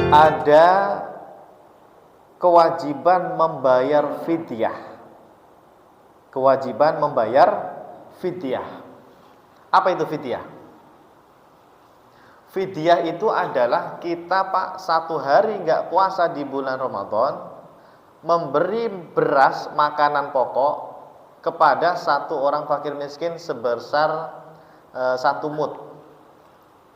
ada kewajiban membayar fidyah. Kewajiban membayar fidyah. Apa itu fidyah? Fidyah itu adalah kita Pak satu hari nggak puasa di bulan Ramadan, memberi beras makanan pokok kepada satu orang fakir miskin sebesar 1 mud.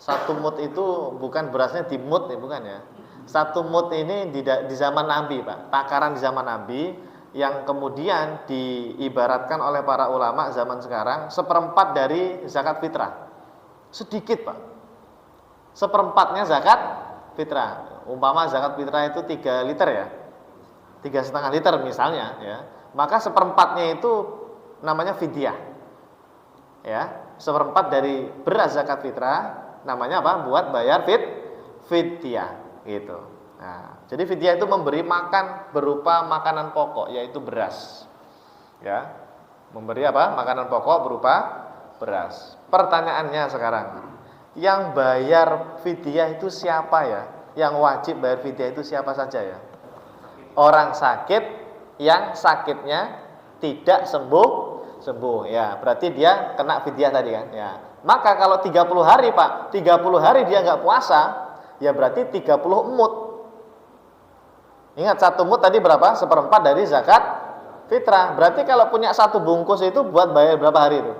1 mud itu bukan berasnya di mud ya, bukan ya. 1 mud ini di zaman Nabi Pak, takaran di zaman Nabi yang kemudian diibaratkan oleh para ulama zaman sekarang 1/4 dari zakat fitrah. Sedikit Pak, 1/4-nya zakat fitrah. Umpama zakat fitrah itu 3 liter ya, 3,5 liter misalnya ya, maka 1/4-nya itu namanya fidyah ya. 1/4 dari beras zakat fitrah namanya apa? Buat bayar fidyah gitu. Nah, jadi fidyah itu memberi makan berupa makanan pokok yaitu beras. Ya. Memberi apa? Makanan pokok berupa beras. Pertanyaannya sekarang, yang bayar fidyah itu siapa ya? Yang wajib bayar fidyah itu siapa saja ya? Orang sakit yang sakitnya tidak sembuh ya, berarti dia kena fidyah tadi kan ya. Maka kalau 30 hari Pak, 30 hari dia nggak puasa, ya berarti 30 mud. Ingat 1 mud tadi berapa? 1/4 dari zakat fitrah. Berarti kalau punya 1 bungkus itu buat bayar berapa hari itu?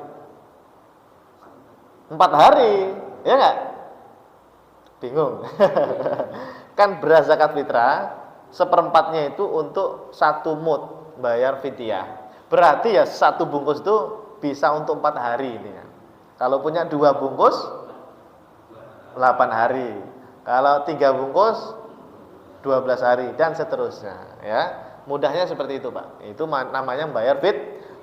4 hari, ya nggak? Bingung. Kan beras zakat fitrah 1/4-nya itu untuk 1 mud bayar fidyah. Berarti ya 1 bungkus itu bisa untuk 4 hari ini ya. Kalau punya 2 bungkus 8 hari. Kalau 3 bungkus 12 hari dan seterusnya ya. Mudahnya seperti itu Pak. Itu namanya bayar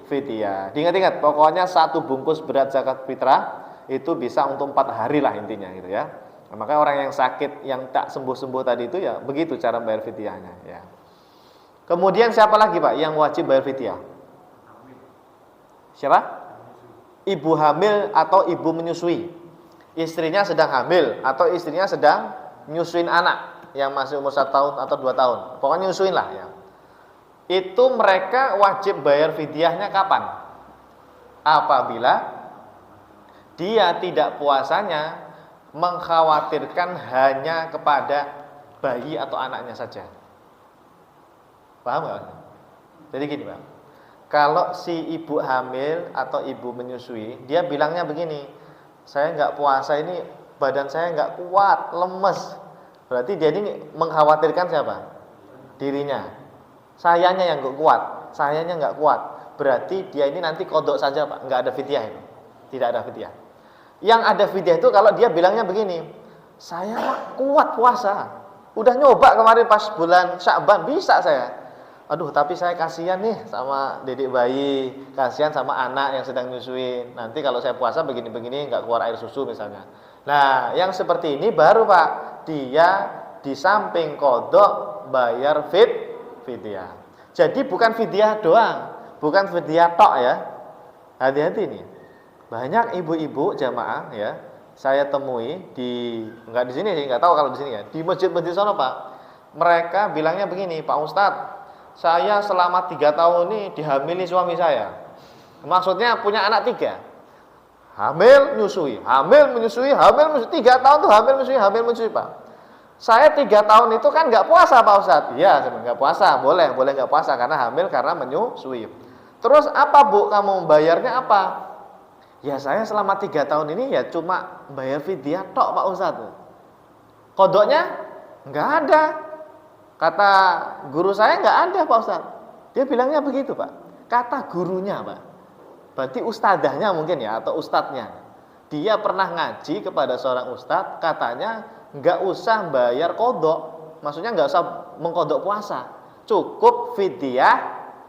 fidyah. Diingat-ingat pokoknya 1 bungkus beras zakat fitrah itu bisa untuk 4 hari lah intinya gitu ya. Nah, maka orang yang sakit yang tak sembuh-sembuh tadi itu ya begitu cara bayar fidyahnya ya. Kemudian siapa lagi Pak yang wajib bayar fidyah? Siapa? Ibu hamil atau ibu menyusui. Istrinya sedang hamil atau istrinya sedang nyusuin anak yang masih umur 1 tahun atau 2 tahun. Pokoknya nyusuin lah ya. Itu mereka wajib bayar fidyahnya kapan? Apabila dia tidak puasanya mengkhawatirkan hanya kepada bayi atau anaknya saja. Paham nggak? Jadi gini Pak, kalau si ibu hamil atau ibu menyusui, dia bilangnya begini, saya nggak puasa ini, badan saya nggak kuat, lemes. Berarti dia ini mengkhawatirkan siapa? Dirinya. Sayanya yang nggak kuat, sayanya nggak kuat. Berarti dia ini nanti kodok saja Pak, nggak ada fidyah itu, tidak ada fidyah. Yang ada fidyah itu kalau dia bilangnya begini, saya kuat puasa, udah nyoba kemarin pas bulan Sya'ban bisa saya. Aduh, tapi saya kasihan nih sama dedek bayi, kasihan sama anak yang sedang nyusuin. Nanti kalau saya puasa begini-begini nggak keluar air susu misalnya. Nah, yang seperti ini baru Pak, dia di samping kodok bayar fidyah. Jadi bukan fidyah doang, bukan fidyah tok ya. Hati-hati nih. Banyak ibu-ibu jamaah ya, saya temui nggak di sini sih, nggak tahu kalau di sini ya, di masjid-masjid sana Pak. Mereka bilangnya begini, Pak Ustadz, saya selama 3 tahun ini dihamili suami saya. Maksudnya punya anak 3. Hamil menyusui 3 tahun tuh hamil menyusui Pak. Saya 3 tahun itu kan nggak puasa Pak Ustadz. Iya, nggak puasa, boleh nggak puasa karena hamil karena menyusui. Terus apa Bu, kamu bayarnya apa? Ya saya selama 3 tahun ini ya cuma bayar fidyah tok Pak Ustadz. Kodoknya nggak ada. Kata guru saya nggak ada Pak Ustadz. Dia bilangnya begitu Pak. Kata gurunya Pak. Berarti ustadzahnya mungkin ya atau ustadznya. Dia pernah ngaji kepada seorang ustadz, katanya nggak usah bayar kodok. Maksudnya nggak usah mengkodok puasa. Cukup fidyah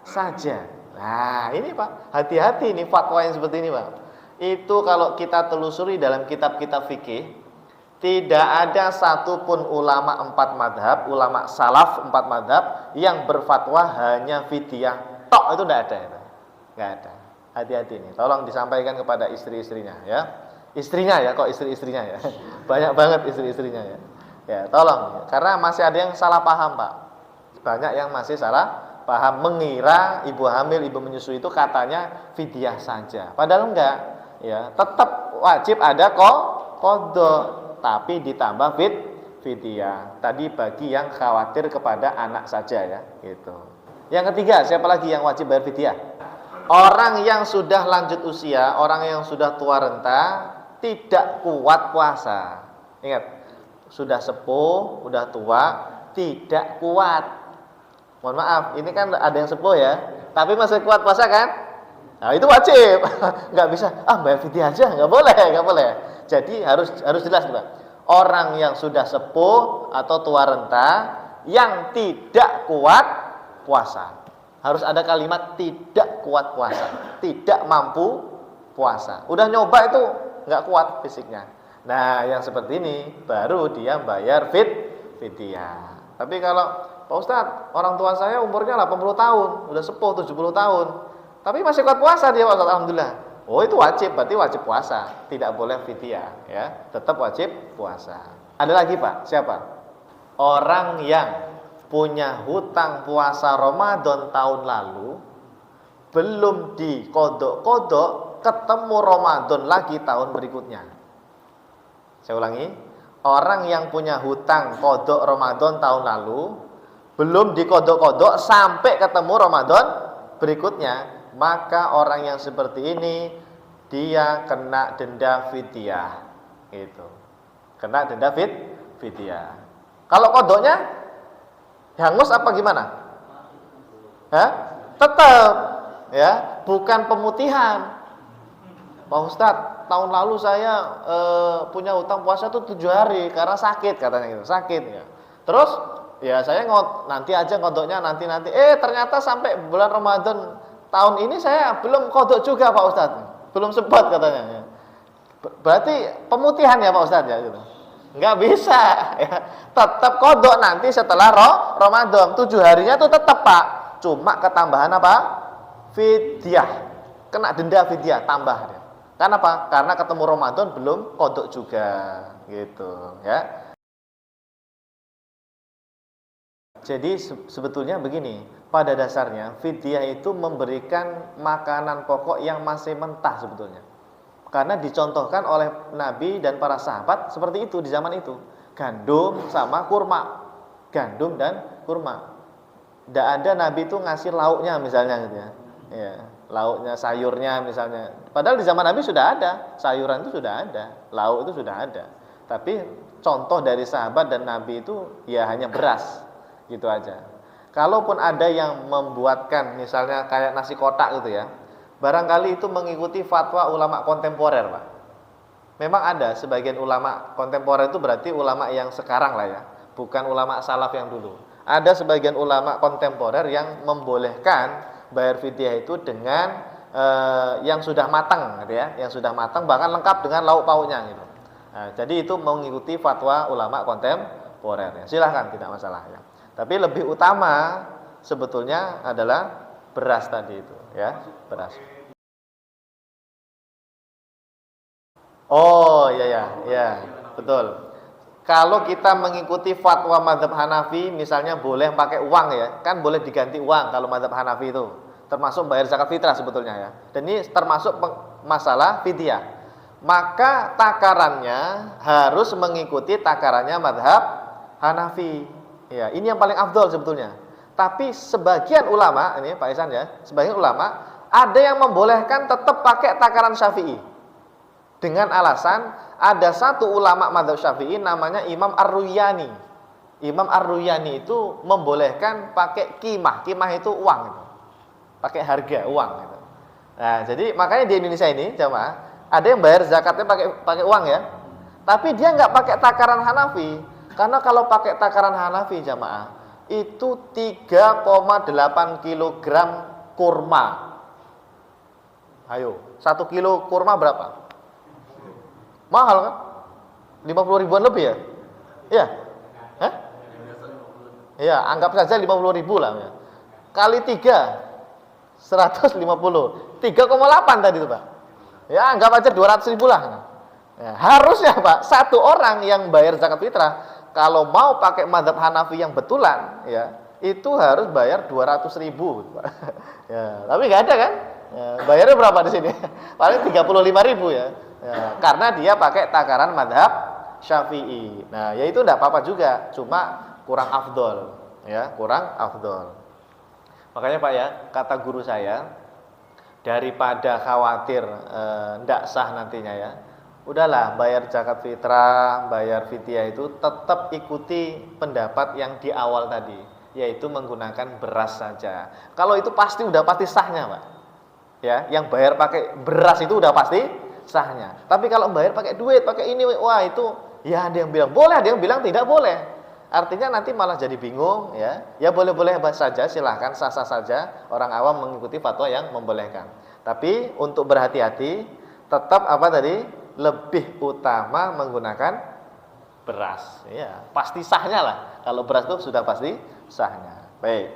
saja. Nah ini Pak, hati-hati nih fatwa yang seperti ini Pak. Itu kalau kita telusuri dalam kitab-kitab fikih, tidak ada satupun ulama 4 madhab, ulama salaf 4 madhab yang berfatwa hanya fidyah tok, itu tidak ada, nggak ada. Hati-hati nih, tolong disampaikan kepada istri-istrinya ya. Istrinya ya, kok istri-istrinya ya. Banyak banget istri-istrinya ya. Ya, tolong, karena masih ada yang salah paham, Pak. Banyak yang masih salah paham, mengira ibu hamil, ibu menyusui itu katanya fidyah saja. Padahal enggak, ya. Tetap wajib ada qadha, tapi ditambah fidyah. Tadi bagi yang khawatir kepada anak saja ya, gitu. Yang ketiga, siapa lagi yang wajib bayar fidyah? Orang yang sudah lanjut usia, orang yang sudah tua renta, tidak kuat puasa. Ingat, sudah sepuh, udah tua, tidak kuat. Mohon maaf, ini kan ada yang sepuh ya, tapi masih kuat puasa kan? Nah, itu wajib. Nggak bisa, bayar fidyah aja, nggak boleh. Jadi harus jelas, Pak. Orang yang sudah sepuh atau tua renta yang tidak kuat puasa. Harus ada kalimat tidak kuat puasa, tidak mampu puasa. Udah nyoba itu nggak kuat fisiknya. Nah, yang seperti ini baru dia bayar fidyah. Tapi kalau Pak Ustadz, orang tua saya umurnya 80 tahun, udah sepuh 70 tahun, tapi masih kuat puasa dia, Pak Ustadz, alhamdulillah. Oh, itu wajib, berarti wajib puasa, tidak boleh fidyah, ya, tetap wajib puasa. Ada lagi, Pak, siapa? Orang yang punya hutang puasa Ramadan tahun lalu, belum dikodok-kodok, ketemu Ramadan lagi tahun berikutnya. Saya ulangi, orang yang punya hutang kodok Ramadan tahun lalu, belum dikodok-kodok sampai ketemu Ramadan berikutnya, maka orang yang seperti ini dia kena denda fidyah, gitu. Kena denda fidyah. Kalau kodoknya hangus apa gimana? Tetap, ya, bukan pemutihan. Pak Ustadz, tahun lalu saya punya hutang puasa tuh 7 hari karena sakit, katanya gitu, sakit ya. Terus ya saya nanti aja kodoknya nanti. Ternyata sampai bulan Ramadan tahun ini saya belum kodok juga, Pak Ustadz, belum sempat katanya. Ya. Berarti pemutihan ya, Pak Ustadz, ya gitu. Nggak bisa, ya. Tetap kodok nanti setelah Ramadan 7 harinya tuh tetap, Pak. Cuma ketambahan apa? Fidyah, kena denda fidyah tambah. Karena apa? Karena ketemu Ramadan belum kodok juga, gitu ya. Jadi sebetulnya begini, pada dasarnya fidyah itu memberikan makanan pokok yang masih mentah sebetulnya. Karena dicontohkan oleh Nabi dan para sahabat seperti itu di zaman itu. Gandum sama kurma. Gandum dan kurma. Tidak ada Nabi itu ngasih lauknya misalnya gitu ya. Ya, lauknya, sayurnya misalnya. Padahal di zaman Nabi sudah ada, sayuran itu sudah ada, lauk itu sudah ada. Tapi contoh dari sahabat dan Nabi itu ya hanya beras, gitu aja. Kalaupun ada yang membuatkan misalnya kayak nasi kotak gitu ya, barangkali itu mengikuti fatwa ulama kontemporer, Pak. Memang ada sebagian ulama kontemporer itu berarti ulama yang sekarang lah ya, bukan ulama salaf yang dulu. Ada sebagian ulama kontemporer yang membolehkan bayar fidyah itu dengan yang sudah matang, gitu ya, yang sudah matang bahkan lengkap dengan lauk pauknya gitu. Nah, jadi itu mengikuti fatwa ulama kontemporer. Ya. Silahkan, tidak masalah ya. Tapi lebih utama sebetulnya adalah beras tadi itu, ya, beras. Oh, ya, betul. Kalau kita mengikuti fatwa mazhab Hanafi, misalnya boleh pakai uang ya, kan boleh diganti uang kalau mazhab Hanafi itu, termasuk bayar zakat fitrah sebetulnya ya. Dan ini termasuk masalah fidyah. Maka takarannya harus mengikuti takarannya mazhab Hanafi. Ya, ini yang paling afdol sebetulnya. Tapi sebagian ulama, ini Pak Ihsan ya, sebagian ulama ada yang membolehkan tetap pakai takaran Syafi'i. Dengan alasan ada satu ulama mazhab Syafi'i namanya Imam Ar-Ruyani. Imam Ar-Ruyani itu membolehkan pakai kimah. Kimah itu uang gitu. Pakai harga uang gitu. Nah, jadi makanya di Indonesia ini jamaah ada yang bayar zakatnya pakai uang ya. Tapi dia nggak pakai takaran Hanafi. Karena kalau pakai takaran Hanafi jamaah itu 3,8 kg kurma. Ayo, 1 kilo kurma berapa? Mahal kan? 50 ribuan lebih ya? Iya. Hah? Iya, anggap saja 50 ribu lah ya. Kali 3 150. 3,8 tadi itu, Pak. Ya, anggap aja 200 ribu lah. Ya, harusnya, Pak, satu orang yang bayar zakat fitrah kalau mau pakai mazhab Hanafi yang betulan, ya, itu harus bayar 200.000. Ya, tapi nggak ada kan? Ya, bayarnya berapa di sini? Paling 35.000 ya. Ya, karena dia pakai takaran mazhab Syafi'i. Nah, ya itu enggak apa-apa juga, cuma kurang afdol, ya, kurang afdol. Makanya Pak ya, kata guru saya, daripada khawatir enggak sah nantinya ya, udahlah bayar zakat fitrah, bayar fidyah itu tetap ikuti pendapat yang di awal tadi, yaitu menggunakan beras saja. Kalau itu pasti udah pasti sahnya, Pak. Ya, yang bayar pakai beras itu udah pasti sahnya. Tapi kalau bayar pakai duit, pakai ini, wah itu ya ada yang bilang boleh, ada yang bilang tidak boleh. Artinya nanti malah jadi bingung ya. Ya boleh-boleh saja, silahkan sah-sah saja orang awam mengikuti fatwa yang membolehkan. Tapi untuk berhati-hati, tetap apa tadi? Lebih utama menggunakan beras. Ya, pasti sahnya lah. Kalau beras itu sudah pasti sahnya. Baik.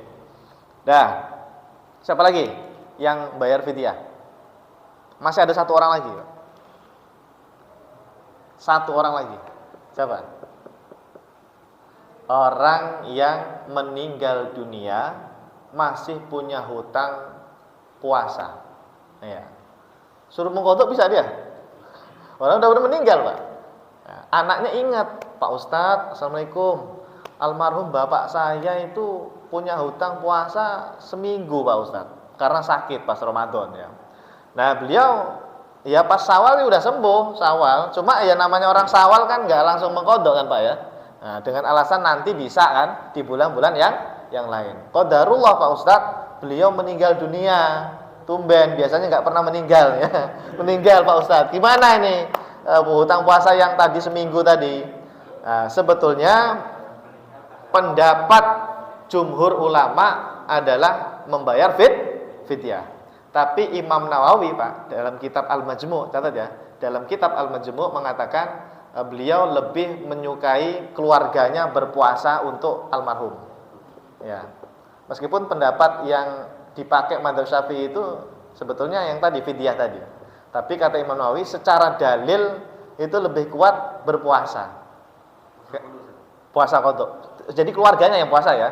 Dah. Siapa lagi yang bayar fidyah? Masih ada satu orang lagi. Satu orang lagi. Siapa? Orang yang meninggal dunia masih punya hutang puasa. Ya. Suruh mengkodok bisa dia? Orang udah meninggal, Pak. Nah, anaknya ingat, Pak Ustadz, Assalamualaikum. Almarhum bapak saya itu punya hutang puasa seminggu, Pak Ustadz, karena sakit pas Ramadan ya. Nah, beliau ya pas Syawal udah sembuh, Syawal. Cuma ya namanya orang Syawal kan nggak langsung mengkodok kan, Pak ya. Nah, dengan alasan nanti bisa kan di bulan-bulan yang lain. Qadarullah Pak Ustadz, beliau meninggal dunia. Tumben, biasanya nggak pernah meninggal ya. Meninggal Pak Ustadz. Gimana ini hutang puasa yang tadi seminggu tadi? Nah, sebetulnya pendapat jumhur ulama adalah membayar fidyah. Tapi Imam Nawawi Pak dalam kitab Al-Majmu', catat ya, dalam kitab Al-Majmu' mengatakan beliau lebih menyukai keluarganya berpuasa untuk almarhum. Ya. Meskipun pendapat yang dipakai madzhab Syafi'i itu sebetulnya yang tadi fidyah tadi. Tapi kata Imam Nawawi secara dalil itu lebih kuat berpuasa. Puasa qadha. Jadi keluarganya yang puasa ya.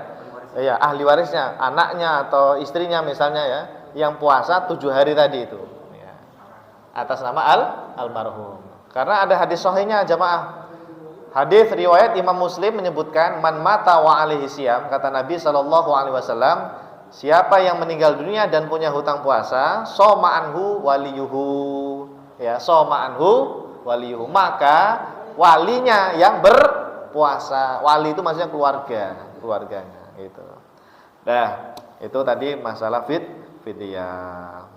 Iya, ahli warisnya, anaknya atau istrinya misalnya ya, yang puasa 7 hari tadi itu. Ya. Atas nama almarhum. Karena ada hadis sahihnya jamaah. Hadis riwayat Imam Muslim menyebutkan man mata wa alaihi siyam, kata Nabi sallallahu alaihi wasallam, siapa yang meninggal dunia dan punya hutang puasa, soma anhu waliyuhu. Ya, soma anhu waliyuhu, maka walinya yang berpuasa. Wali itu maksudnya keluarganya gitu. Nah, itu tadi masalah fidyah.